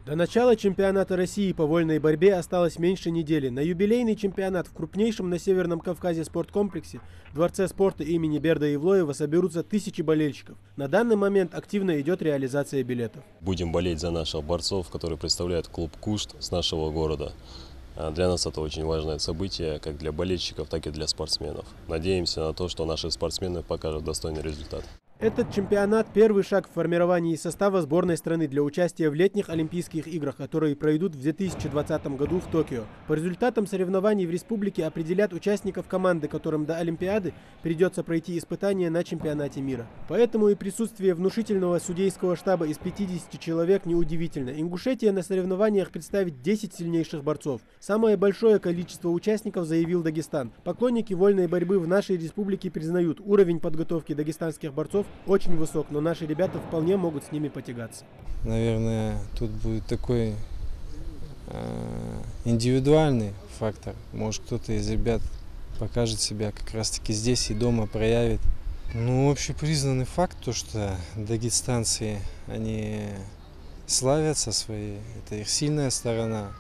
До начала чемпионата России по вольной борьбе осталось меньше недели. На юбилейный чемпионат в крупнейшем на Северном Кавказе спорткомплексе Дворце спорта имени Берда Ивлоева соберутся тысячи болельщиков. На данный момент активно идет реализация билетов. Будем болеть за наших борцов, которые представляют клуб Кушт с нашего города. Для нас это очень важное событие, как для болельщиков, так и для спортсменов. Надеемся на то, что наши спортсмены покажут достойный результат. Этот чемпионат – первый шаг в формировании состава сборной страны для участия в летних Олимпийских играх, которые пройдут в 2020 году в Токио. По результатам соревнований в республике определят участников команды, которым до Олимпиады придется пройти испытания на чемпионате мира. Поэтому и присутствие внушительного судейского штаба из 50 человек неудивительно. Ингушетия на соревнованиях представит 10 сильнейших борцов. Самое большое количество участников заявил Дагестан. Поклонники вольной борьбы в нашей республике признают, уровень подготовки дагестанских борцов очень высок, но наши ребята вполне могут с ними потягаться. Наверное, тут будет такой индивидуальный фактор. Может, кто-то из ребят покажет себя как раз-таки здесь и дома проявит. Ну, общепризнанный факт, то, что дагестанцы, они славятся своей, это их сильная сторона,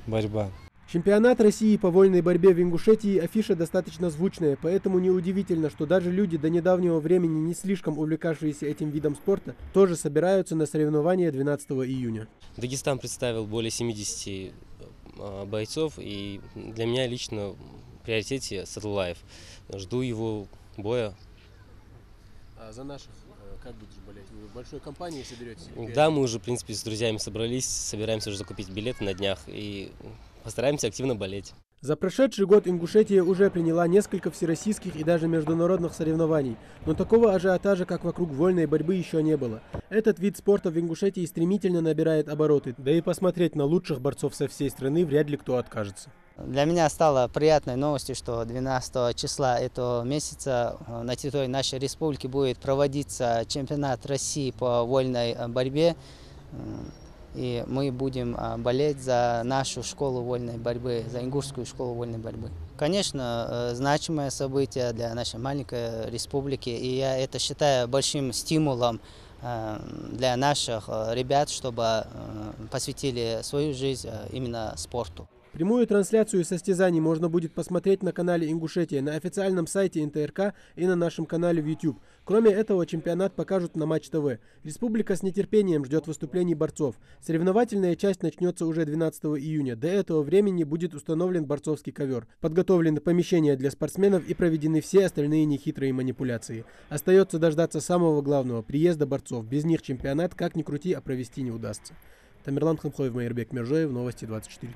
борьба. Чемпионат России по вольной борьбе в Ингушетии афиша достаточно звучная, поэтому неудивительно, что даже люди, до недавнего времени не слишком увлекавшиеся этим видом спорта, тоже собираются на соревнования 12 июня. Дагестан представил более 70 бойцов, и для меня лично в приоритете Садлаев. Жду его боя. А за наших как будешь болеть? Вы в большой компании соберетесь? Да, мы уже, в принципе, с друзьями собрались, собираемся уже закупить билеты на днях и постараемся активно болеть. За прошедший год Ингушетия уже приняла несколько всероссийских и даже международных соревнований, но такого ажиотажа, как вокруг вольной борьбы, еще не было. Этот вид спорта в Ингушетии стремительно набирает обороты, да и посмотреть на лучших борцов со всей страны вряд ли кто откажется. Для меня стало приятной новостью, что 12 числа этого месяца на территории нашей республики будет проводиться чемпионат России по вольной борьбе. И мы будем болеть за нашу школу вольной борьбы, за ингушскую школу вольной борьбы. Конечно, значимое событие для нашей маленькой республики, и я это считаю большим стимулом для наших ребят, чтобы посвятили свою жизнь именно спорту. Прямую трансляцию состязаний можно будет посмотреть на канале Ингушетия, на официальном сайте НТРК и на нашем канале в YouTube. Кроме этого, чемпионат покажут на Матч ТВ. Республика с нетерпением ждет выступлений борцов. Соревновательная часть начнется уже 12 июня. До этого времени будет установлен борцовский ковер, подготовлены помещения для спортсменов и проведены все остальные нехитрые манипуляции. Остается дождаться самого главного – приезда борцов. Без них чемпионат, как ни крути, а провести не удастся. Тамерлан Хамхоев, Майербек Мержоев, Новости 24.